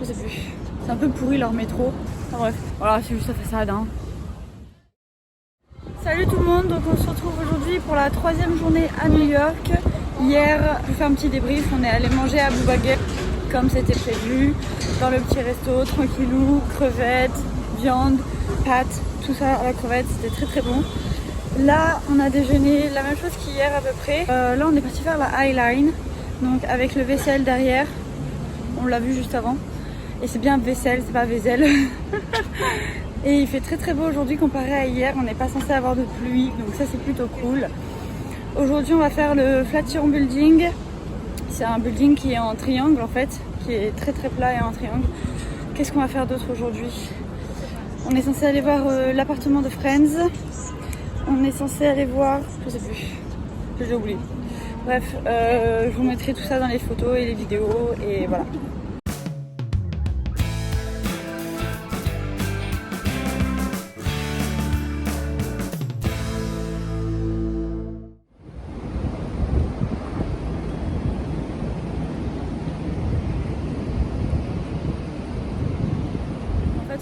Je sais plus. C'est un peu pourri leur métro. Enfin, bref, voilà, c'est juste la façade. Hein. Salut tout le monde, donc on se retrouve aujourd'hui pour la 3e journée à New York. Hier, je vous fais un petit débrief, on est allé manger à Boubaguer comme c'était prévu, dans le petit resto, tranquillou, crevettes, viande, pâtes, tout ça à la crevette, c'était très très bon. Là, on a déjeuné la même chose qu'hier à peu près. Là, on est parti faire la High Line, donc avec le vaisselle derrière. On l'a vu juste avant. Et c'est bien vaisselle, c'est pas vaisselle. Et il fait très très beau aujourd'hui comparé à hier. On n'est pas censé avoir de pluie, donc ça c'est plutôt cool. Aujourd'hui, on va faire le Flatiron Building. C'est un building qui est en triangle en fait, qui est très très plat et en triangle. Qu'est-ce qu'on va faire d'autre aujourd'hui? On est censé aller voir l'appartement de Friends. On est censé aller voir, je sais plus, j'ai oublié. Bref, je vous mettrai tout ça dans les photos et les vidéos et voilà.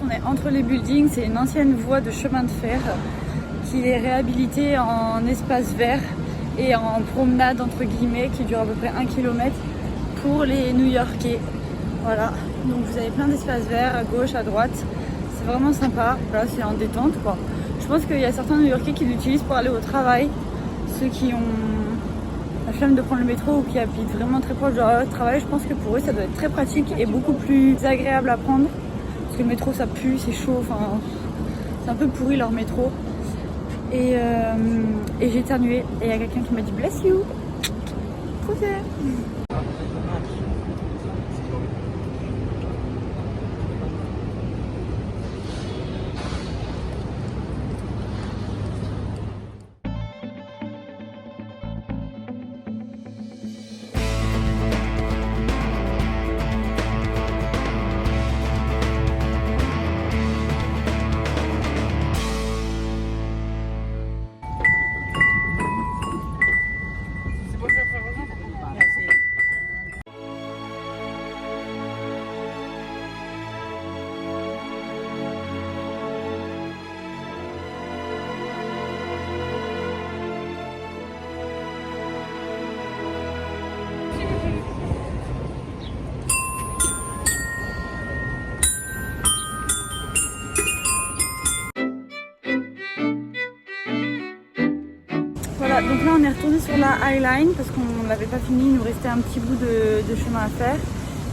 On est entre les buildings, c'est une ancienne voie de chemin de fer qui est réhabilitée en espace vert et en promenade entre guillemets qui dure à peu près 1 km pour les New-Yorkais. Voilà, donc vous avez plein d'espaces verts à gauche, à droite, c'est vraiment sympa. Voilà, c'est en détente quoi. Je pense qu'il y a certains New-Yorkais qui l'utilisent pour aller au travail, ceux qui ont la flemme de prendre le métro ou qui habitent vraiment très proche de leur travail. Je pense que pour eux ça doit être très pratique et beaucoup plus agréable à prendre. Parce que le métro ça pue, c'est chaud, enfin c'est un peu pourri leur métro. Et j'ai éternué et il y a quelqu'un qui m'a dit bless you. Trop fier. Voilà, donc là on est retourné sur la High Line parce qu'on l'avait pas fini, il nous restait un petit bout de chemin à faire.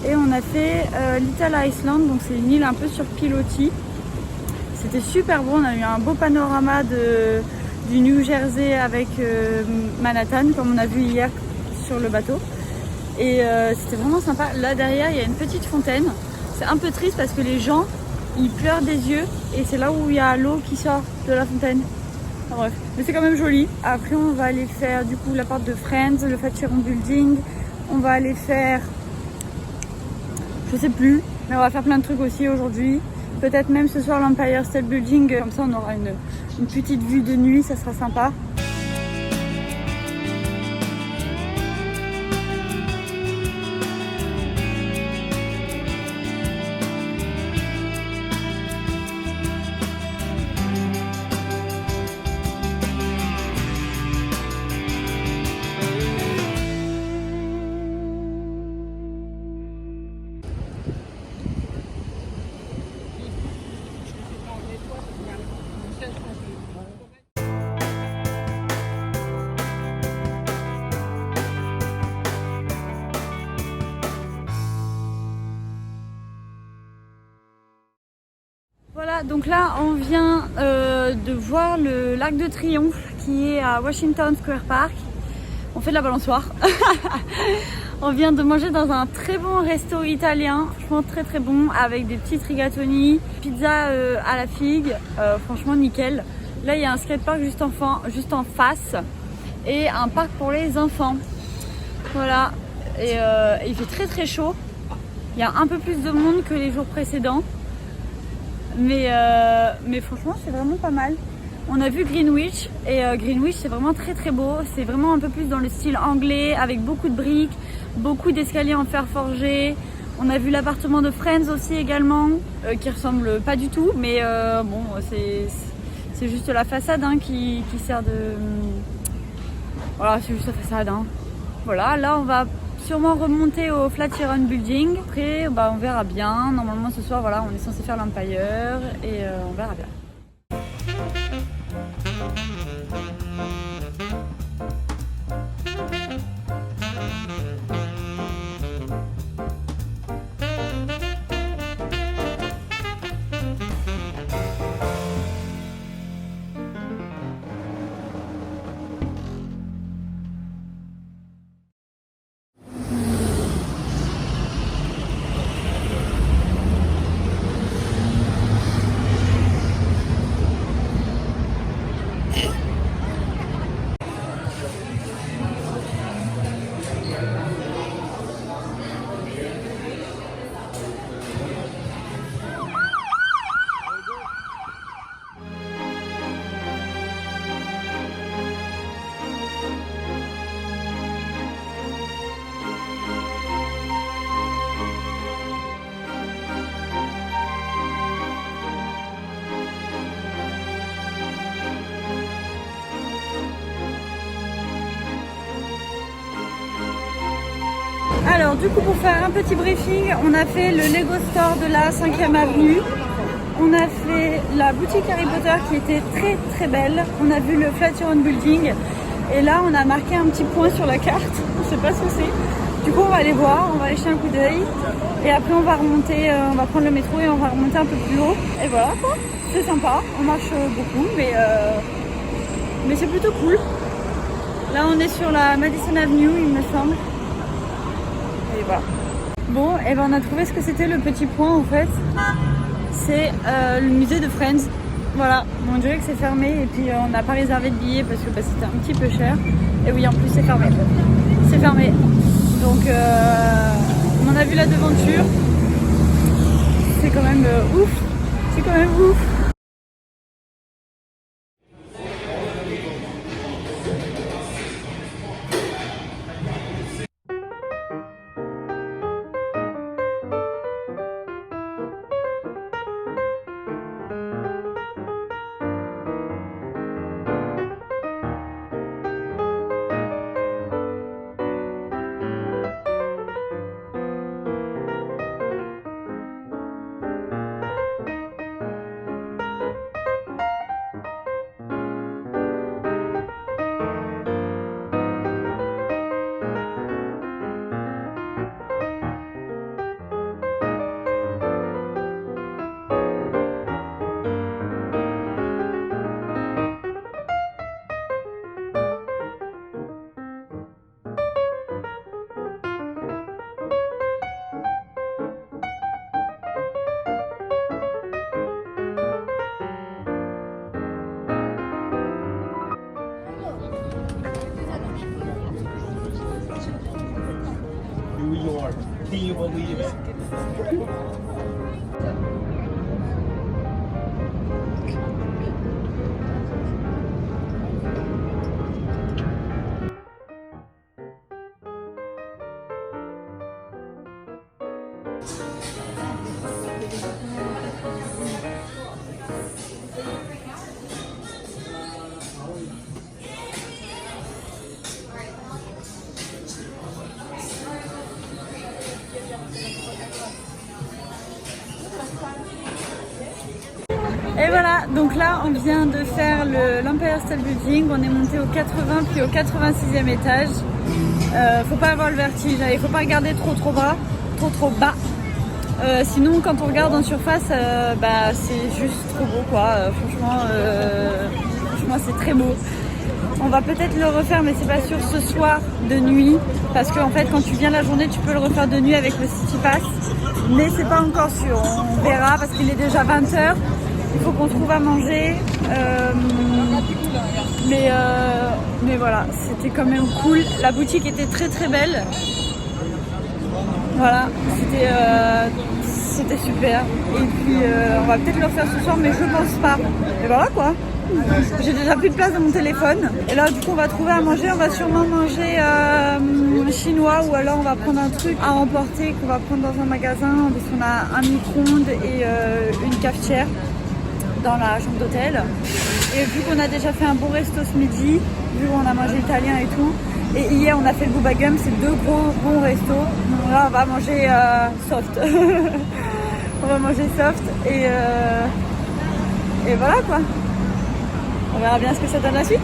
Et on a fait Little Iceland, donc c'est une île un peu sur pilotis. C'était super beau, on a eu un beau panorama du New Jersey avec Manhattan comme on a vu hier sur le bateau. Et c'était vraiment sympa. Là derrière il y a une petite fontaine. C'est un peu triste parce que les gens ils pleurent des yeux et c'est là où il y a l'eau qui sort de la fontaine. Enfin, bref, mais c'est quand même joli. Après on va aller faire du coup la porte de Friends, le Flatiron Building. On va aller faire, je sais plus, mais on va faire plein de trucs aussi aujourd'hui. Peut-être même ce soir l'Empire State Building, comme ça on aura une petite vue de nuit, ça sera sympa. Voilà, donc là on vient de voir le lac de Triomphe qui est à Washington Square Park. On fait de la balançoire. On vient de manger dans un très bon resto italien, franchement très très bon, avec des petites rigatoni, pizza à la figue, franchement nickel. Là il y a un skatepark juste en face et un parc pour les enfants. Voilà, et il fait très très chaud. Il y a un peu plus de monde que les jours précédents. Mais franchement c'est vraiment pas mal. On a vu Greenwich et Greenwich c'est vraiment très très beau. C'est vraiment un peu plus dans le style anglais avec beaucoup de briques, beaucoup d'escaliers en fer forgé. On a vu l'appartement de Friends aussi également, qui ressemble pas du tout, mais bon, c'est juste la façade hein, qui sert de... Voilà, c'est juste la façade. Hein. Voilà, là on va sûrement remonter au Flatiron Building. Après, bah, on verra bien. Normalement ce soir, voilà, on est censé faire l'Empire et on verra bien. Alors du coup pour faire un petit briefing, on a fait le Lego Store de la 5e avenue. On a fait la boutique Harry Potter qui était très très belle. On a vu le Flatiron Building. Et là on a marqué un petit point sur la carte. Je sais pas ce que c'est. Du coup on va aller voir, on va aller jeter un coup d'œil. Et après on va remonter, on va prendre le métro et on va remonter un peu plus haut. Et voilà quoi, c'est sympa. On marche beaucoup mais c'est plutôt cool. Là on est sur la Madison Avenue il me semble. Et voilà. Bon, et ben on a trouvé ce que c'était le petit point en fait. C'est le musée de Friends. Voilà, on dirait que c'est fermé et puis on n'a pas réservé de billets parce que c'était un petit peu cher. Et oui, en plus c'est fermé. C'est fermé. Donc on a vu la devanture. C'est quand même ouf. C'est quand même ouf. New York. Can you believe it? Et voilà, donc là on vient de faire l'Empire State Building, on est monté au 80 puis au 86e étage. Faut pas avoir le vertige, il faut pas regarder trop bas, trop bas. Sinon quand on regarde en surface, c'est juste trop beau quoi. Franchement c'est très beau. On va peut-être le refaire mais c'est pas sûr ce soir de nuit. Parce qu'en fait quand tu viens la journée tu peux le refaire de nuit avec le City Pass. Mais c'est pas encore sûr, on verra parce qu'il est déjà 20h. Il faut qu'on trouve à manger. Mais voilà, c'était quand même cool. La boutique était très belle. Voilà, c'était super. Et puis on va peut-être le refaire ce soir mais je pense pas. Et voilà quoi. J'ai déjà plus de place dans mon téléphone. Et là du coup on va trouver à manger, on va sûrement manger chinois ou alors on va prendre un truc à emporter qu'on va prendre dans un magasin parce qu'on a un micro-ondes et une cafetière dans la chambre d'hôtel. Et vu qu'on a déjà fait un bon resto ce midi, vu qu'on a mangé italien et tout, et hier on a fait le Bubba Gum, c'est 2 gros bons restos. Donc là on va manger soft. On va manger soft et voilà quoi. On verra bien ce que ça donne la suite.